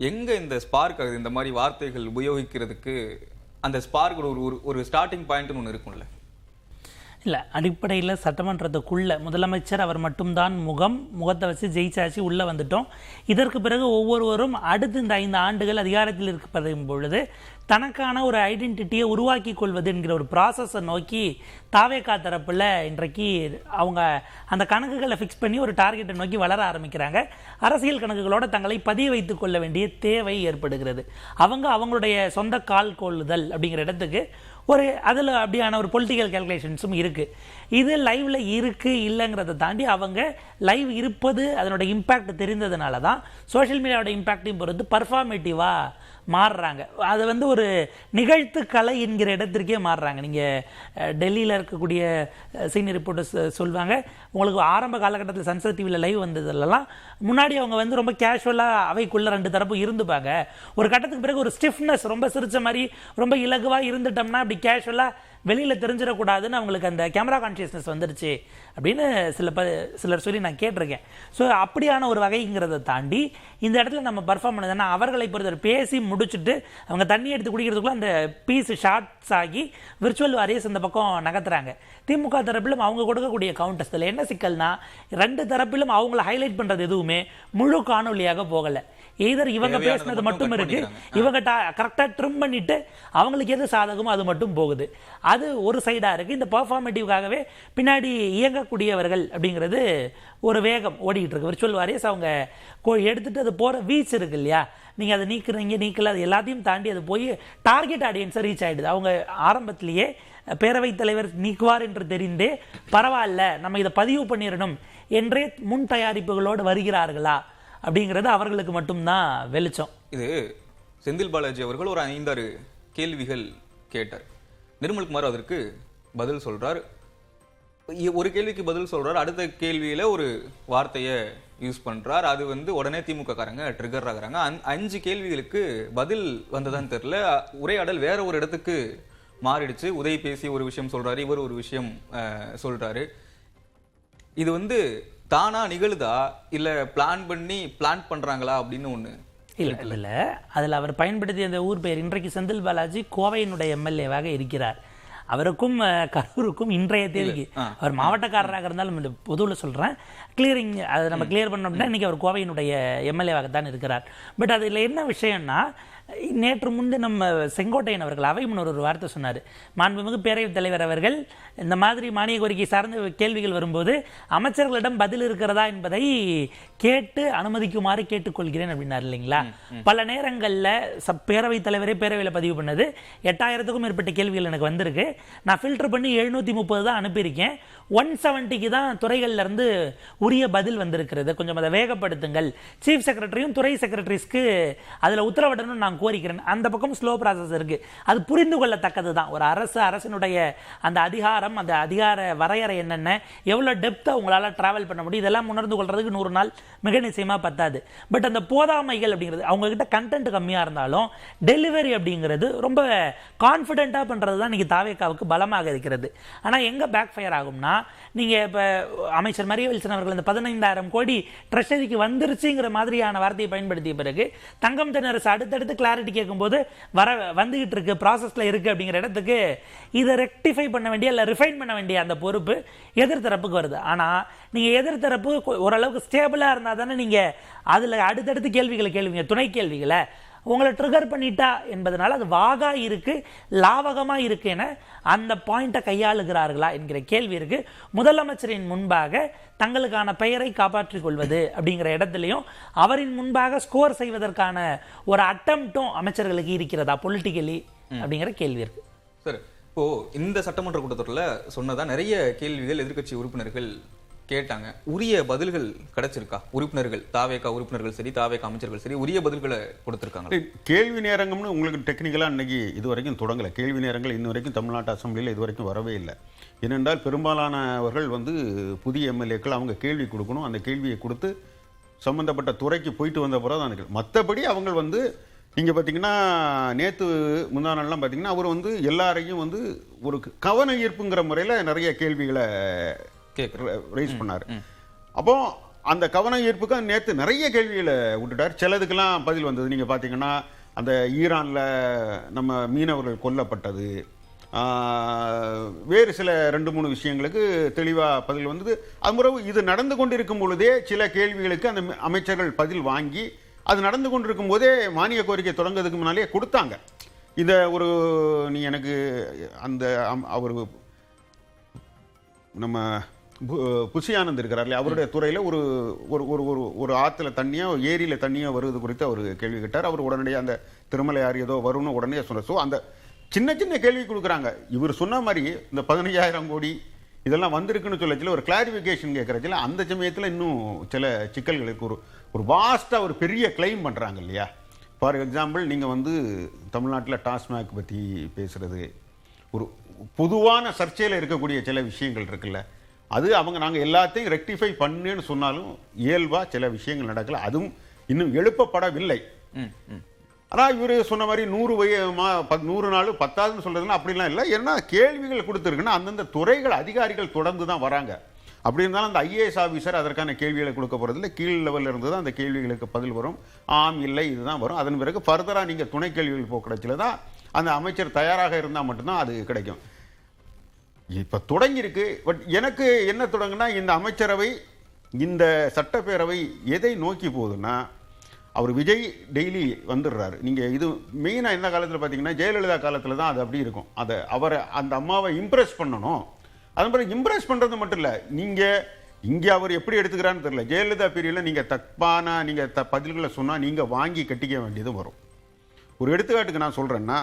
எங்க இந்த ஸ்பார்க் ஆகுது இந்த மாதிரி வார்த்தைகள் உபயோகிக்கிறதுக்கு? அந்த ஸ்பார்க் ஒரு ஸ்டார்டிங் பாயிண்ட்னு ஒன்று இருக்கும்ல? இல்லை, அடிப்படையில் சட்டமன்றத்துக்குள்ள முதலமைச்சர் அவர் மட்டும்தான் முகத்தை வச்சு ஜெயிச்சாச்சு உள்ளே வந்துட்டோம். இதற்கு பிறகு ஒவ்வொருவரும் அடுத்து இந்த 5 ஆண்டுகள் அதிகாரத்தில் இருப்பதும் பொழுது தனக்கான ஒரு ஐடென்டிட்டியை உருவாக்கி கொள்வது என்கிற ஒரு ப்ராசஸை நோக்கி தாவேகா தரப்பில் இன்றைக்கு அவங்க அந்த கணக்குகளை ஃபிக்ஸ் பண்ணி ஒரு டார்கெட்டை நோக்கி வளர ஆரம்பிக்கிறாங்க. அரசியல் கணக்குகளோடு தங்களை பதிய வைத்துக் கொள்ள வேண்டிய தேவை ஏற்படுகிறது. அவங்களுடைய சொந்த கால் கொள்ளுதல் அப்படிங்கிற இடத்துக்கு அதில் அப்படியான ஒரு பொலிட்டிக்கல் கேல்குலேஷன்ஸும் இருக்குது. இது லைவில் இருக்குது இல்லைங்கிறத தாண்டி அவங்க லைவ் இருப்பது அதனோட இம்பேக்ட் தெரிந்ததுனால தான் சோஷியல் மீடியாவோட இம்பேக்டையும் பொறுத்து பர்ஃபார்மேட்டிவாக மாறுறாங்க. அது ஒரு நிகழ்த்து கலை என்கிற இடத்திற்கே மாறுறாங்க. நீங்கள் டெல்லியில் இருக்கக்கூடிய சீனியர் ரிப்போர்ட்டர்ஸ் சொல்லுவாங்க, உங்களுக்கு ஆரம்ப காலகட்டத்தில் சன்செட் டிவியில் லைவ் வந்ததுலாம் முன்னாடி அவங்க ரொம்ப கேஷுவலாக அவைக்குள்ளே 2 தரப்பும் இருந்துப்பாங்க. ஒரு கட்டத்துக்கு பிறகு ஒரு ஸ்டிஃப்னஸ், ரொம்ப சிரிச்ச மாதிரி ரொம்ப இலகுவாக இருந்துட்டோம்னா அப்படி கேஷுவலாக வெளியில் தெரிஞ்சிடக்கூடாதுன்னு அவங்களுக்கு அந்த கேமரா கான்ஷியஸ்னஸ் வந்துருச்சு அப்படின்னு சிலர் சொல்லி நான் கேட்டிருக்கேன். ஸோ அப்படியான ஒரு வகைங்கிறத தாண்டி இந்த இடத்துல நம்ம பர்ஃபார்ம் பண்ணதுன்னா அவர்களை பொறுத்தவரை பேசி முடிச்சுட்டு அவங்க தண்ணி எடுத்து குடிக்கிறதுக்குள்ள அந்த பீஸ் ஷார்ட்ஸ் ஆகி விர்ச்சுவல் வாரியர்ஸ் இந்த பக்கம் நகர்த்துறாங்க. திமுக தரப்பிலும் அவங்க கொடுக்கக்கூடிய கவுண்டர்ஸில் என்ன சிக்கல்னா 2 தரப்பிலும் அவங்கள ஹைலைட் பண்ணுறது எதுவுமே முழு காணொலியாக போகலை. எய்தர் இவங்க பேசினது மட்டும் இருக்கு, இவங்க கரெக்டாக ட்ரிம் பண்ணிட்டு அவங்களுக்கு எது சாதகமோ அது மட்டும் போகுது. அது ஒரு சைடாக இருக்குது. இந்த பர்ஃபார்மேட்டிவ்காகவே பின்னாடி இயங்கக்கூடியவர்கள் அப்படிங்கிறது ஒரு வேகம் ஓடிக்கிட்டு இருக்கு. விர்ச்சுவல் வாரியர்ஸ் அவங்க எடுத்துகிட்டு அது போகிற வீச் இருக்கு இல்லையா, நீங்கள் அதை நீக்கல அது எல்லாத்தையும் தாண்டி அது போய் டார்கெட் ஆடியன்ஸை ரீச் ஆகிடுது. அவங்க ஆரம்பத்திலேயே பேரவைத் தலைவர் நீக்குவார் என்று தெரிந்தே பரவாயில்ல நம்ம இதை பதிவு பண்ணிடணும் என்றே முன் தயாரிப்புகளோடு வருகிறார்களா அப்படிங்கிறது அவர்களுக்கு மட்டும்தான் வெளிச்சம். இது செந்தில் பாலாஜி அவர்கள் ஒரு 5-6 கேள்விகள் கேட்டார். நிர்மல்குமார் அதற்கு பதில் சொல்றார். ஒரு கேள்விக்கு பதில் சொல்றார், அடுத்த கேள்வியில ஒரு வார்த்தையை யூஸ் பண்றார். அது உடனே திமுக காரங்க ட்ரிகர் ஆகுறாங்க. 5 கேள்விகளுக்கு பதில் வந்ததான்னு தெரியல, உரையாடல் வேற ஒரு இடத்துக்கு மாறிடுச்சு. உதய் பேசி ஒரு விஷயம் சொல்றாரு, இவர் ஒரு விஷயம் சொல்றாரு. இது தானா நிகழுதா இல்ல பிளான் பண்றாங்களா அப்படின்னு ஒண்ணு இல்ல. அதுல அவர் பயன்படுத்திய அந்த ஊர் பெயர், இன்றைக்கு செந்தில் பாலாஜி கோவையினுடைய எம்எல்ஏவாக இருக்கிறார். அவருக்கும் கரூருக்கும் இன்றைய தேதிக்கு அவர் மாவட்டக்காரராக இருந்தாலும் பொதுவில் சொல்றேன், கிளியரிங் அதை நம்ம கிளியர் பண்ணோம்னா இன்னைக்கு அவர் கோவையினுடைய எம்எல்ஏவாக தான் இருக்கிறார். பட் அதில் என்ன விஷயம்னா, நேற்று முன்பு நம்ம செங்கோட்டையன் அவர்கள் அவை முன்னர் ஒரு வார்த்தை சொன்னார். மாண்புமிகு பேரவைத் தலைவர் அவர்கள் இந்த மாதிரி மானிய கோரிக்கை சார்ந்த கேள்விகள் வரும்போது அமைச்சர்களிடம் பதில் இருக்கிறதா என்பதை கேட்டு அனுமதிக்குமாறு கேட்டுக்கொள்கிறேன் அப்படின்னாரு இல்லைங்களா. பல நேரங்களில் பேரவைத் தலைவரே பேரவையில் பதிவு பண்ணது 8000க்கும் மேற்பட்ட கேள்விகள் எனக்கு வந்திருக்கு. நான் ஃபில்டர் பண்ணி 730 தான் அனுப்பியிருக்கேன். 170க்கு தான் துறைகள்ல இருந்து உரிய பதில் வந்திருக்கிறது. கொஞ்சம் அதை வேகப்படுத்துங்கள். சீஃப் செக்ரட்டரியும் துறை செக்ரட்டரிஸ்க்கு அதில் உத்தரவிடணும் நான் கோரிக்கிறேன். அந்த பக்கம் ஸ்லோ ப்ராசஸ் இருக்கு. அது புரிந்து கொள்ளத்தக்கது தான். ஒரு அரசினுடைய அந்த அதிகாரம், அந்த அதிகார வரையறை என்னென்ன, எவ்வளோ டெப்த்தாக உங்களால் டிராவல் பண்ண முடியும், இதெல்லாம் உணர்ந்து கொள்றதுக்கு 100 நாள் மிக நிச்சயமாக பத்தாது. பட் அந்த போதாமைகள் அப்படிங்கிறது, அவங்க கிட்ட கண்டென்ட் கம்மியாக இருந்தாலும் டெலிவரி அப்படிங்கிறது ரொம்ப கான்ஃபிடென்ட்டாக பண்ணுறது தான் இன்னைக்கு தாவேகாவுக்கு பலமாக இருக்கிறது. ஆனால் எங்கே பேக் ஃபயர் ஆகும்னா, நீங்கள் இப்போ அமைச்சர் மரிய வில்சன் அவர்கள் இந்த 15000 கோடி ட்ரெஷரிக்கு வந்துருச்சுங்கிற மாதிரியான வார்த்தையை பயன்படுத்திய பிறகு தங்கம் தென்னரசு அடுத்தடுத்து கிளாரிட்டி கேட்கும்போது வந்துகிட்டு இருக்கு, ப்ராசஸ்ல இருக்கு அப்படிங்கிற இடத்துக்கு இதை ரெக்டிஃபை பண்ண வேண்டிய இல்லை ரிஃபைன் பண்ண வேண்டிய அந்த பொறுப்பு எதிர்த்தரப்புக்கு வருது. ஆனால் நீங்கள் எதிர்த்தரப்பு ஓரளவுக்கு ஸ்டேபிளாக இருந்தால் தானே நீங்கள் அதில் அடுத்தடுத்து கேள்விகளை கேள்விங்க, துணை கேள்விகளை உங்களை ட்ரிகர் பண்ணிட்டா என்பதனால அது வாகா இருக்கு, லாவகமா இருக்கு என அந்த பாயிண்டை கையாளுகிறார்களா என்கிற கேள்வி இருக்கு. முதலமைச்சரின் முன்பாக தங்களுக்கான பெயரை காப்பாற்றிக் கொள்வது அப்படிங்கிற இடத்துலையும் அவரின் முன்பாக ஸ்கோர் செய்வதற்கான ஒரு அட்டம்ப்டும் அமைச்சர்களுக்கு இருக்கிறதா பொலிட்டிக்கலி அப்படிங்கிற கேள்வி இருக்கு. சார், இப்போ இந்த சட்டமன்ற கூட்டத்தொடரில் சொன்னதா நிறைய கேள்விகள் எதிர்க்கட்சி உறுப்பினர்கள் கேட்டாங்க. உரிய பதில்கள் கிடைச்சிருக்கா? உறுப்பினர்கள், தாவேகா உறுப்பினர்கள் சரி, தாவேகா அமைச்சர்கள் சரி, உரிய பதில்களை கொடுத்திருக்காங்க? கேள்வி நேரங்கம்னு உங்களுக்கு டெக்னிக்கலா இன்னைக்கு இது வரைக்கும் தொடங்கல. கேள்வி நேரங்கள் இன்ன வரைக்கும் தமிழ்நாட்டு அசம்பிளியில் இது வரைக்கும் வரவே இல்லை. ஏனென்றால் பெரும்பாலானவர்கள் புதிய எம்எல்ஏக்கள் அவங்க கேள்வி கொடுக்கணும். அந்த கேள்வியை கொடுத்து சம்பந்தப்பட்ட துறைக்கு போயிட்டு வந்த பிறகு தான். மற்றபடி அவங்க நீங்கள் பார்த்தீங்கன்னா நேற்று முந்தா நாள்லாம் பார்த்தீங்கன்னா அவர் எல்லாரையும் ஒரு கவன ஈர்ப்புங்கிற முறையில் நிறைய கேள்விகளை ரைஸ் பண்ணார். அப்போ அந்த கவன ஈர்ப்புக்கு நேற்று நிறைய கேள்விகளை விட்டுட்டார். சிலதுக்கெல்லாம் பதில் வந்தது. நீங்கள் பார்த்தீங்கன்னா அந்த ஈரானில் நம்ம மீனவர்கள் கொல்லப்பட்டது, வேறு சில 2-3 விஷயங்களுக்கு தெளிவாக பதில் வந்தது. அது பிறகு இது நடந்து கொண்டிருக்கும் பொழுதே சில கேள்விகளுக்கு அந்த அமைச்சர்கள் பதில் வாங்கி, அது நடந்து கொண்டிருக்கும் போதே மானிய கோரிக்கை தொடங்குறதுக்கு முன்னாலே கொடுத்தாங்க. இதை ஒரு நீ எனக்கு அந்த அவர் நம்ம புஷி ஆனந்த் இருக்கிறார் இல்லையா, அவருடைய துறையில் ஒரு ஒரு ஒரு ஒரு ஆற்றுல தண்ணியோ ஏரியில் தண்ணியோ வருவது குறித்து அவர் கேள்வி கேட்டார். அவர் உடனடியாக அந்த திருமலை ஆறு ஏதோ வரும்னு உடனே சொன்னார். ஸோ அந்த சின்ன சின்ன கேள்வி கொடுக்குறாங்க. இவர் சொன்ன மாதிரி இந்த 15,000 கோடி இதெல்லாம் வந்திருக்குன்னு சொல்லச்சில ஒரு கிளாரிஃபிகேஷன் கேட்குறச்சில அந்த சமயத்தில் இன்னும் சில சிக்கல்களுக்கு ஒரு வாஸ்ட்டாக ஒரு பெரிய கிளைம் பண்ணுறாங்க இல்லையா. ஃபார் எக்ஸாம்பிள் நீங்கள் வந்து தமிழ்நாட்டில் டாஸ்மாக் பற்றி பேசுகிறது, ஒரு பொதுவான சர்ச்சையில் இருக்கக்கூடிய சில விஷயங்கள் இருக்குல்ல, அது அவங்க நாங்கள் எல்லாத்தையும் ரெக்டிஃபை பண்ணுன்னு சொன்னாலும் இயல்பாக சில விஷயங்கள் நடக்கல, அதுவும் இன்னும் எழுப்பப்படவில்லை. ஆனால் இவர் சொன்ன மாதிரி 100 நாள் 10,000 சொல்றதுன்னா அப்படிலாம் இல்லை. ஏன்னா கேள்விகள் கொடுத்துருக்குன்னா அந்தந்த துறைகள் அதிகாரிகள் தொடர்ந்து தான் வராங்க. அப்படி இருந்தாலும் அந்த ஐஏஎஸ் ஆஃபீஸர் அதற்கான கேள்விகளை கொடுக்க போகிறதில்ல, கீழ் லெவலில் இருந்து தான் அந்த கேள்விகளுக்கு பதில் வரும். ஆம் இல்லை இதுதான் வரும். அதன் பிறகு ஃபர்தராக நீங்கள் துணை கேள்விகள் போக்குறச்சில தான் அந்த அமைச்சர் தயாராக இருந்தால் மட்டும்தான் அது கிடைக்கும். இப்போ தொடங்கியிருக்கு. பட் எனக்கு என்ன தொடங்குனா, இந்த அமைச்சரவை இந்த சட்டப்பேரவை எதை நோக்கி போகுதுன்னா, அவர் விஜய் டெய்லி வந்துடுறாரு. நீங்கள் இது மெயினாக எந்த காலத்தில் பார்த்தீங்கன்னா ஜெயலலிதா காலத்தில் தான் அது அப்படி இருக்கும். அதை அவரை அந்த அம்மாவை இம்ப்ரெஸ் பண்ணணும். அதன் பிறகு இம்ப்ரெஸ் பண்ணுறது மட்டும் இல்லை, நீங்கள் இங்கே அவர் எப்படி எடுத்துக்கிறான்னு தெரியல. ஜெயலலிதா பீரியடில் நீங்கள் தப்பான பதில்களை சொன்னால் நீங்கள் வாங்கி கட்டிக்க வேண்டியது வரும். ஒரு எடுத்துக்காட்டுக்கு நான் சொல்கிறேன்னா,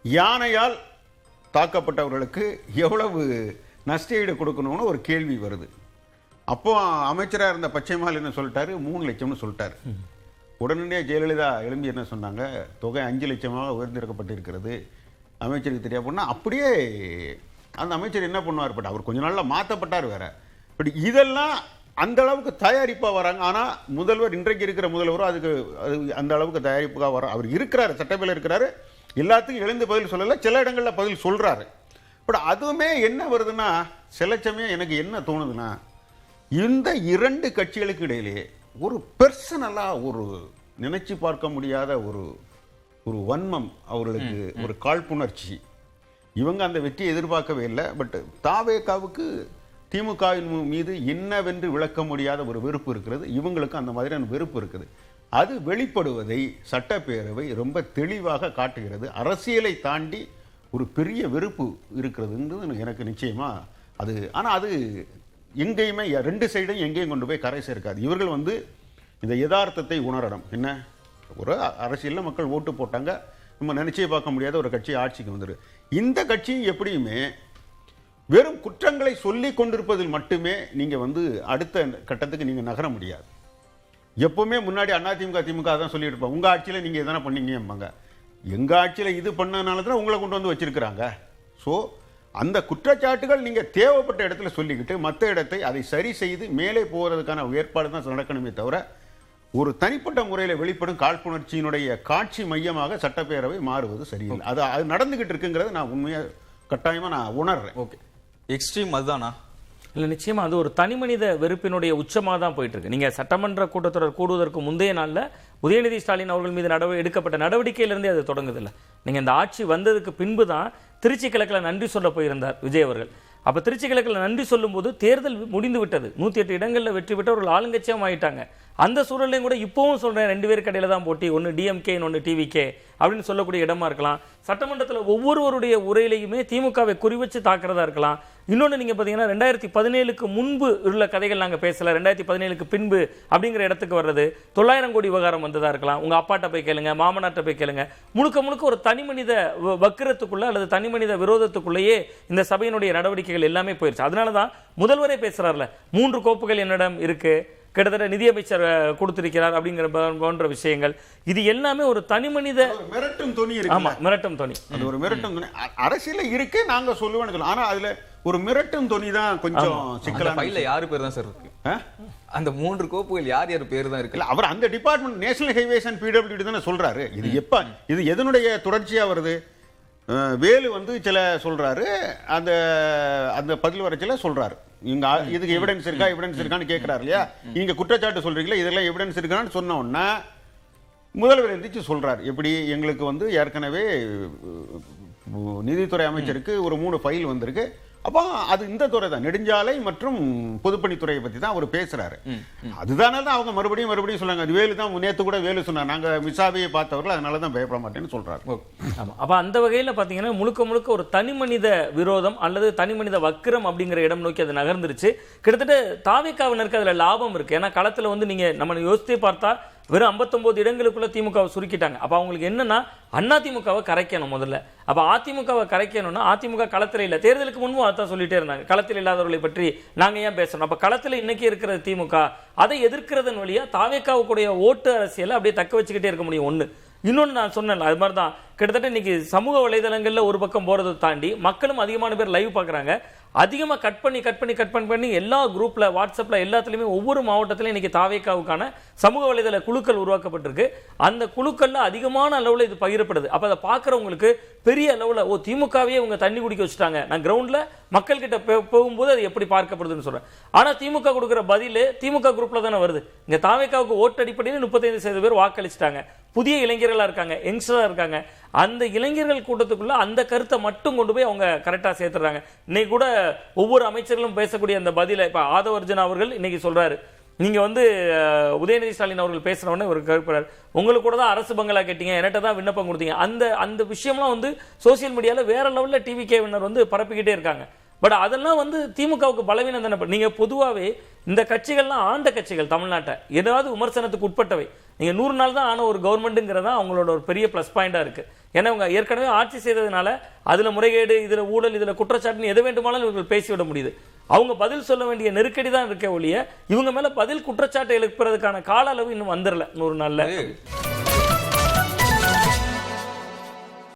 யானையால் தாக்கப்பட்டவர்களுக்கு எவ்வளவு நஷ்டஈடு கொடுக்கணும்னு ஒரு கேள்வி வருது. அப்போ அமைச்சராக இருந்த பச்சைமால் என்ன சொல்லிட்டாரு, 3 லட்சம்னு சொல்லிட்டாரு. உடனடியாக ஜெயலலிதா எழும்பி என்ன சொன்னாங்க, தொகை 5 லட்சமாக உயர்ந்திருக்கப்பட்டிருக்கிறது, அமைச்சருக்கு தெரியா போனா அப்படியே அந்த அமைச்சர் என்ன பண்ணுவார். பட் அவர் கொஞ்ச நாளில் மாற்றப்பட்டார் வேற. பட் இதெல்லாம் அந்த அளவுக்கு தயாரிப்பாக வராங்க. ஆனால் முதல்வர் இன்றைக்கு இருக்கிற முதல்வரும் அதுக்கு அந்த அளவுக்கு தயாரிப்பாக வர அவர் இருக்கிறாரு, சட்டப்பேரவையில் இருக்கிறாரு, எல்லாத்துக்கும் எழுந்து பதில் சொல்லலை, சில இடங்களில் பதில் சொல்கிறாரு. பட் அதுவுமே என்ன வருதுன்னா, சில சமயம் எனக்கு என்ன தோணுதுன்னா, இந்த 2 கட்சிகளுக்கு இடையிலே ஒரு பெர்சனலாக ஒரு நினைச்சு பார்க்க முடியாத ஒரு வன்மம், அவர்களுக்கு ஒரு காழ்ப்புணர்ச்சி. இவங்க அந்த வெற்றியை எதிர்பார்க்கவே இல்லை. பட் தாவேகாவுக்கு திமுகவின் மீது என்னவென்று விளக்க முடியாத ஒரு வெறுப்பு இருக்கிறது. இவங்களுக்கு அந்த மாதிரியான வெறுப்பு இருக்குது. அது வெளிப்படுவதை சட்டப்பேரவை ரொம்ப தெளிவாக காட்டுகிறது. அரசியலை தாண்டி ஒரு பெரிய வெறுப்பு இருக்கிறதுன்றது எனக்கு நிச்சயமா அது. ஆனால் அது எங்கேயுமே 2 சைடையும் எங்கேயும் கொண்டு போய் கரை சேர்க்காது. இவர்கள் வந்து இந்த யதார்த்தத்தை உணரணும். என்ன, ஒரு அரசியலில் மக்கள் ஓட்டு போட்டாங்க, நம்ம நினைச்சே பார்க்க முடியாத ஒரு கட்சி ஆட்சிக்கு வந்துரு. இந்த கட்சியும் எப்படியுமே வெறும் குற்றங்களை சொல்லி கொண்டிருப்பதில் மட்டுமே நீங்கள் வந்து அடுத்த கட்டத்துக்கு நீங்கள் நகர முடியாது. எப்பவுமே முன்னாடி அதிமுக திமுக தான் சொல்லிட்டு இருப்பாங்க, உங்கள் ஆட்சியில் நீங்கள் எதனா பண்ணீங்கம்பாங்க. எங்கள் ஆட்சியில் இது பண்ணனால தான் உங்களை கொண்டு வந்து வச்சிருக்கிறாங்க. ஸோ அந்த குற்றச்சாட்டுகள் நீங்கள் தேவைப்பட்ட இடத்துல சொல்லிக்கிட்டு மற்ற இடத்தை அதை சரி செய்து மேலே போகிறதுக்கான ஏற்பாடு தான் நடக்கணுமே தவிர, ஒரு தனிப்பட்ட முறையில் வெளிப்படும் காழ்ப்புணர்ச்சியினுடைய காட்சி மையமாக சட்டப்பேரவை மாறுவது சரியில்லை. அது நடந்துகிட்டு இருக்குங்கிறத நான் உண்மையாக கட்டாயமாக நான் உணர்றேன். ஓகே, எக்ஸ்ட்ரீம் அதுதானா? இல்லை, நிச்சயமா அது ஒரு தனிமனித வெறுப்பினுடைய உச்சமாக தான் போயிட்டு இருக்கு. நீங்க சட்டமன்ற கூட்டத்தொடர் கூடுவதற்கு முந்தைய நாளில் உதயநிதி ஸ்டாலின் அவர்கள் மீது எடுக்கப்பட்ட நடவடிக்கையிலிருந்தே அது தொடங்குது இல்லை. நீங்க இந்த ஆட்சி வந்ததுக்கு பின்பு தான் திருச்சி கிழக்கில் நன்றி சொல்ல போயிருந்தார் விஜய் அவர்கள். அப்போ திருச்சி கிழக்கில் நன்றி சொல்லும்போது தேர்தல் முடிந்து விட்டது, 108 இடங்களில் வெற்றி பெற்றவர்கள் ஆளுங்கட்சியாக ஆயிட்டாங்க. அந்த சூழலையும் கூட இப்போவும் சொல்றேன், 2 பேருக்கு இடையில தான் போட்டி, ஒன்று டிஎம்கே ஒன்று டிவிகே அப்படின்னு சொல்லக்கூடிய இடமா இருக்கலாம். சட்டமன்றத்தில் ஒவ்வொருவருடைய உரையிலையுமே திமுகவை குறிவச்சு தாக்குறதா இருக்கலாம். இன்னொன்று நீங்க பார்த்தீங்கன்னா 2017க்கு முன்பு உள்ள கதைகள் நாங்கள் பேசல, 2017க்கு பின்பு அப்படிங்கிற இடத்துக்கு வர்றது, 900 கோடி விவகாரம் வந்ததா இருக்கலாம். உங்க அப்பாட்ட போய் கேளுங்க, மாமனாட்ட போய் கேளுங்க. முழுக்க ஒரு தனிமனித வக்கிரத்துக்குள்ள அல்லது தனிமனித விரோதத்துக்குள்ளேயே இந்த சபையினுடைய நடவடிக்கைகள் எல்லாமே போயிருச்சு. அதனாலதான் முதல்வரே பேசுறாருல, 3 கோப்புகள் என்னிடம் இருக்கு, கிட்டத்தட்ட நிதியமைச்சர் கொடுத்திருக்கிறார் அப்படிங்கிற போன்ற விஷயங்கள், இது எல்லாமே ஒரு தனிமனித மிரட்டும் துணி இருக்கு. ஆமா, மிரட்டும் துணி. அது ஒரு மிரட்டும் துணி அரசியல இருக்கு, நாங்க சொல்லுவேன்னு சொல்லலாம். ஆனா அதுல ஒரு மிரட்டும் துணி தான் கொஞ்சம் சிக்கலான. ஃபைல்ல யார் பேர் தான் சார் இருக்கு? அந்த 3 கோப்புகள் யார் பேர் தான் இருக்கு? அவர் அந்த department national highways and PWD தானே சொல்றாரு. இது எப்ப, இது எதனுடைய தொடர்ச்சியா வருது? வேலு வந்து சில சொல்றாரு, அந்த அந்த பதில் வரைச்சல சொல்றாரு, இங்க இதுக்கு எவிடன்ஸ் இருக்கான்னு கேட்கிறாரு இல்லையா, நீங்க குற்றச்சாட்டு சொல்றீங்களா, இதெல்லாம் எவிடன்ஸ் இருக்கான்னு சொன்ன உடனே முதல்வர் எந்திரிச்சு சொல்றாரு, எப்படி எங்களுக்கு வந்து ஏற்கனவே நீதித்துறை அமைச்சருக்கு ஒரு 3 ஃபைல் வந்திருக்கு, அப்போ அது இந்த துறை தான், நெடுஞ்சாலை மற்றும் பொதுப்பணித்துறையை பத்தி தான் அவர் பேசுறாரு. அதுதானே தான் அவங்க மறுபடியும் சொன்னாங்க. அது வேலு தான் நேத்து கூட வேலு சொன்னாங்க, நாங்க மிசாபியை பார்த்தவர்கள் அதனால தான் பயப்பட மாட்டேன்னு சொல்றாரு. ஆமா, அப்ப அந்த வகையில பாத்தீங்கன்னா முழுக்க ஒரு தனி மனித விரோதம் அல்லது தனி மனித வக்கிரம் அப்படிங்கிற இடம் நோக்கி அது நகர்ந்துருச்சு. கிட்டத்தட்ட தாவேக்காவினருக்கு அதுல லாபம் இருக்கு. ஏன்னா களத்துல வந்து நீங்க நம்ம யோசித்தே பார்த்தா வெறும் 59 இடங்களுக்குள்ள திமுகவை சுருக்கிட்டாங்க. அப்ப அவங்களுக்கு என்னன்னா அதிமுகவை கரைக்கணும் முதல்ல. அப்ப அதிமுகவை கரைக்கணும்னா அதிமுக களத்தில் இல்ல, தேர்தலுக்கு முன்பு அதான் சொல்லிட்டே இருந்தாங்க, களத்தில் இல்லாதவர்களை பற்றி நாங்க ஏன் பேசணும். அப்ப களத்தில் இன்னைக்கு இருக்கிற திமுக அதை எதிர்க்கிறதன் வழியா தாவேக்காவுடைய ஓட்டு அரசியலை அப்படியே தக்க வச்சுக்கிட்டே இருக்க முடியும். ஒண்ணு. இன்னொன்னு நான் சொன்னேன், அது மாதிரி தான் கிட்டத்தட்ட இன்னைக்கு சமூக வலைதளங்கள்ல ஒரு பக்கம் போறதை தாண்டி மக்களும் அதிகமான பேர் லைவ் பாக்குறாங்க. அதிகமா கட் பண்ணி எல்லா குரூப்ல வாட்ஸ்அப்ல எல்லாத்துலயுமே ஒவ்வொரு மாவட்டத்திலும் இன்னைக்கு தாவேக்காவுக்கான சமூக வலைதள குழுக்கள் உருவாக்கப்பட்டிருக்கு. அந்த குழுக்கள்ல அதிகமான அளவுல இது பகிரப்படுது. அப்ப அதை பாக்குறவங்களுக்கு பெரிய அளவுல திமுகவே இவங்க தண்ணி குடிக்க வச்சுட்டாங்க, நான் கிரவுண்ட்ல மக்கள் கிட்ட போகும்போது அது எப்படி பார்க்கப்படுதுன்னு சொல்றேன். ஆனா திமுக கொடுக்கிற பதில் திமுக குரூப்ல தானே வருது. இங்க தாவேக்காவுக்கு ஓட்டு அடிப்படையில் 35% பேர் வாக்களிச்சிட்டாங்க, புதிய இளைஞர்களா இருக்காங்க, யங்ஸ்டரா இருக்காங்க. அந்த இளைஞர்கள் கூட்டத்துக்குள்ள அந்த கருத்தை மட்டும் கொண்டு போய் அவங்க கரெக்டா சேர்த்துறாங்க. இன்னைக்கு கூட ஒவ்வொரு அமைச்சர்களும் பேசக்கூடிய அந்த பதில இப்ப ஆதவர்ஜன் அவர்கள் இன்னைக்கு சொல்றாரு, நீங்க வந்து உதயநிதி ஸ்டாலின் அவர்கள் பேசுற உடனே ஒரு கருப்புறாரு, உங்களுக்கு கூட தான் அரசு பங்களா கேட்டீங்க, என்கிட்ட தான் விண்ணப்பம் கொடுத்தீங்க. அந்த விஷயம்லாம் வந்து சோசியல் மீடியால வேற லெவல்ல டிவிகே வினர் வந்து பரப்பிக்கிட்டே இருக்காங்க. பட் அதெல்லாம் வந்து திமுகவுக்கு பலவீனம் தானே. நீங்க பொதுவாகவே இந்த கட்சிகள்லாம் ஆண்ட கட்சிகள், தமிழ்நாட்டை ஏதாவது விமர்சனத்துக்கு உட்பட்டவை. நீங்க 100 நாள் தான் ஆன ஒரு கவர்மெண்ட்ங்கிறதா அவங்களோட ஒரு பெரிய பிளஸ் பாயிண்டா இருக்கு. ஏன்னா அவங்க ஏற்கனவே ஆட்சி செய்ததுனால அதுல முறைகேடு, இதுல ஊழல், இதுல குற்றச்சாட்டுன்னு எது வேண்டுமானாலும் இவர்கள் பேசிவிட முடியுது. அவங்க பதில் சொல்ல வேண்டிய நெருக்கடி தான் இருக்க ஒழிய இவங்க மேல பதில் குற்றச்சாட்டு எழுப்புறதுக்கான கால அளவு இன்னும் வந்துடல 100 நாள்ல.